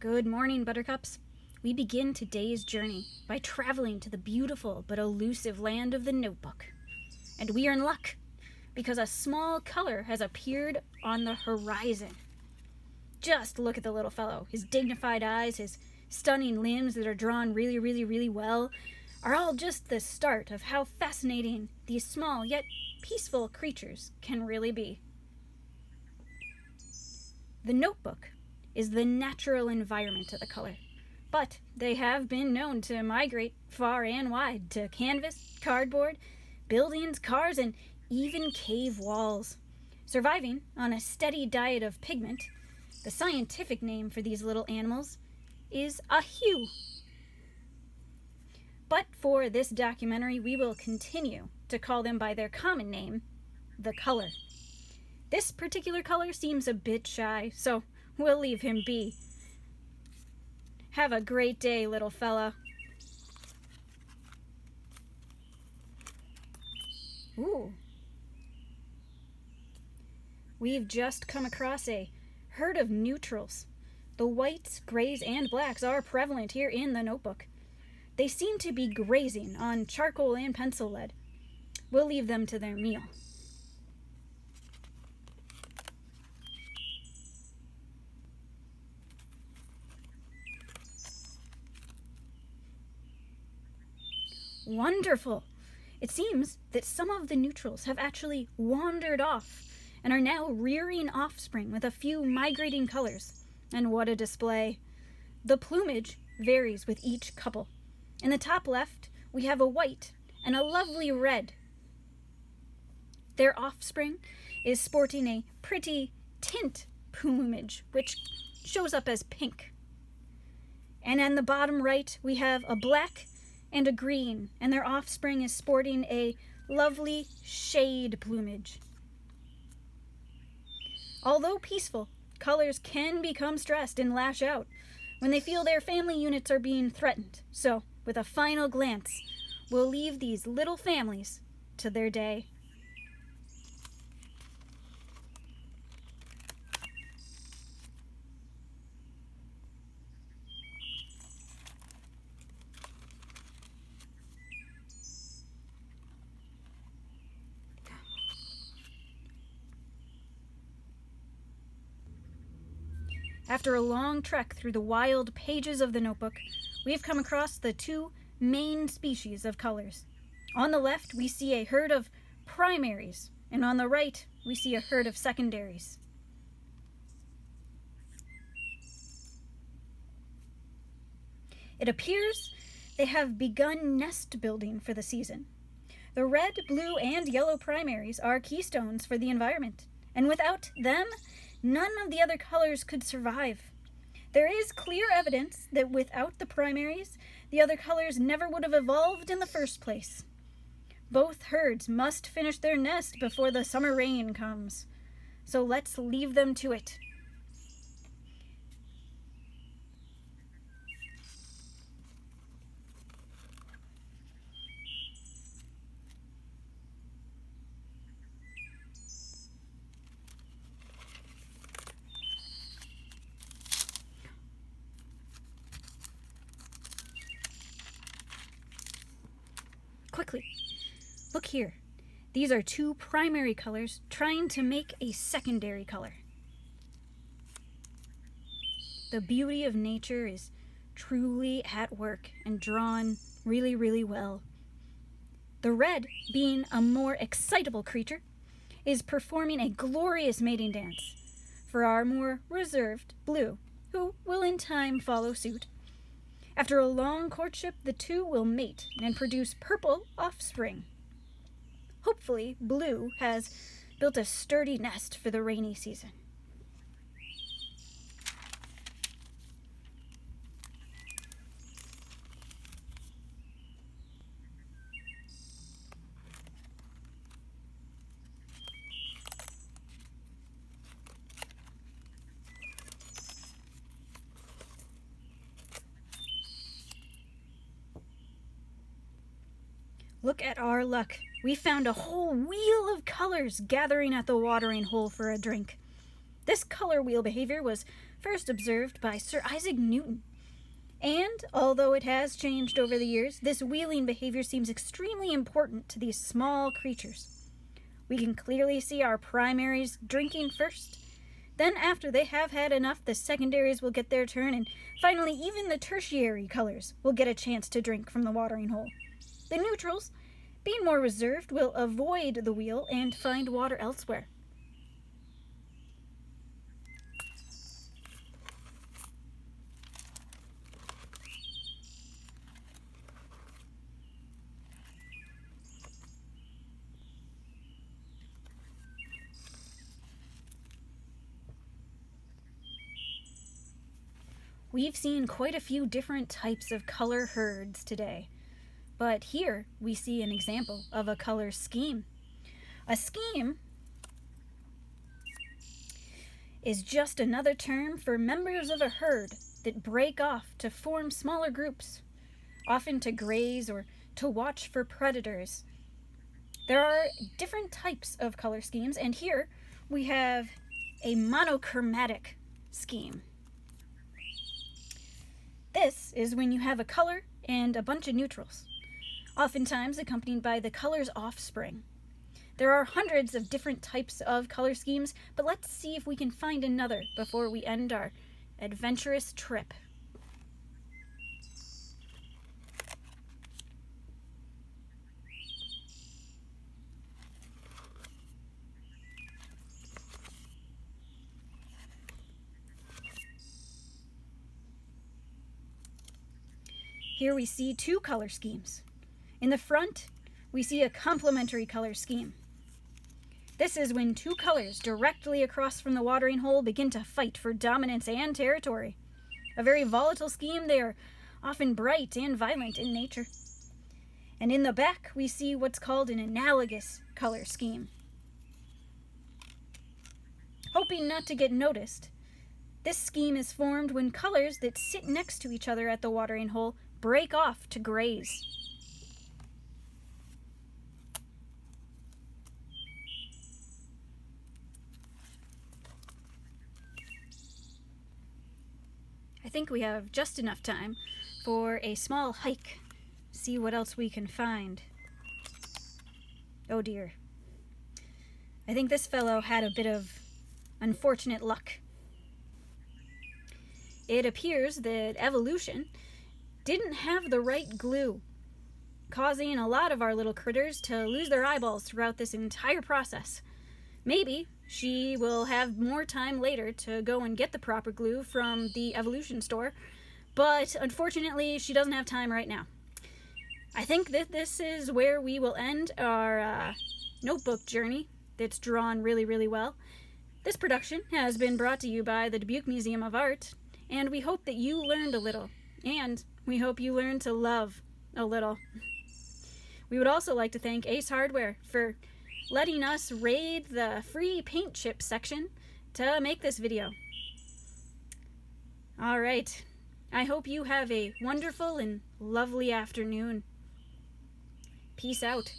Good morning, Buttercups. We begin today's journey by traveling to the beautiful but elusive land of the notebook. And we are in luck, because a small color has appeared on the horizon. Just look at the little fellow. His dignified eyes, his stunning limbs that are drawn really well, are all just the start of how fascinating these small yet peaceful creatures can really be. The notebook is the natural environment of the color, but they have been known to migrate far and wide to canvas, cardboard, buildings, cars, and even cave walls, surviving on a steady diet of pigment. The scientific name for these little animals is a hue. But for this documentary, we will continue to call them by their common name, the color. This particular color seems a bit shy, so we'll leave him be. Have a great day, little fella. Ooh. We've just come across a herd of neutrals. The whites, grays, and blacks are prevalent here in the notebook. They seem to be grazing on charcoal and pencil lead. We'll leave them to their meal. Wonderful! It seems that some of the neutrals have actually wandered off and are now rearing offspring with a few migrating colors. And what a display! The plumage varies with each couple. In the top left, we have a white and a lovely red. Their offspring is sporting a pretty tint plumage, which shows up as pink. And in the bottom right, we have a black and a green, and their offspring is sporting a lovely shade plumage. Although peaceful, colors can become stressed and lash out when they feel their family units are being threatened. So, with a final glance, we'll leave these little families to their day. After a long trek through the wild pages of the notebook, we've come across the two main species of colors. On the left, we see a herd of primaries, and on the right, we see a herd of secondaries. It appears they have begun nest building for the season. The red, blue, and yellow primaries are keystones for the environment, and without them, none of the other colors could survive. There is clear evidence that without the primaries, the other colors never would have evolved in the first place. Both herds must finish their nest before the summer rain comes. So let's leave them to it. Quickly, look here. These are two primary colors trying to make a secondary color. The beauty of nature is truly at work and drawn really well. The red, being a more excitable creature, is performing a glorious mating dance for our more reserved blue, who will in time follow suit. After a long courtship, the two will mate and produce purple offspring. Hopefully, Blue has built a sturdy nest for the rainy season. Look at our luck. We found a whole wheel of colors gathering at the watering hole for a drink. This color wheel behavior was first observed by Sir Isaac Newton. And, although it has changed over the years, this wheeling behavior seems extremely important to these small creatures. We can clearly see our primaries drinking first. Then, after they have had enough, the secondaries will get their turn, and finally, even the tertiary colors will get a chance to drink from the watering hole. The neutrals, being more reserved, will avoid the wheel and find water elsewhere. We've seen quite a few different types of color herds today, but here we see an example of a color scheme. A scheme is just another term for members of a herd that break off to form smaller groups, often to graze or to watch for predators. There are different types of color schemes, and here we have a monochromatic scheme. This is when you have a color and a bunch of neutrals, oftentimes accompanied by the color's offspring. There are hundreds of different types of color schemes, but let's see if we can find another before we end our adventurous trip. Here we see two color schemes. In the front, we see a complementary color scheme. This is when two colors directly across from the watering hole begin to fight for dominance and territory. A very volatile scheme, they are often bright and violent in nature. And in the back, we see what's called an analogous color scheme. Hoping not to get noticed, this scheme is formed when colors that sit next to each other at the watering hole break off to graze. I think we have just enough time for a small hike. See what else we can find. Oh dear. I think this fellow had a bit of unfortunate luck. It appears that evolution didn't have the right glue, causing a lot of our little critters to lose their eyeballs throughout this entire process. Maybe she will have more time later to go and get the proper glue from the evolution store, but unfortunately she doesn't have time right now. I think that this is where we will end our notebook journey that's drawn really, really well. This production has been brought to you by the Dubuque Museum of Art, and we hope that you learned a little, and we hope you learned to love a little. We would also like to thank Ace Hardware for letting us raid the free paint chip section to make this video. All right. I hope you have a wonderful and lovely afternoon. Peace out.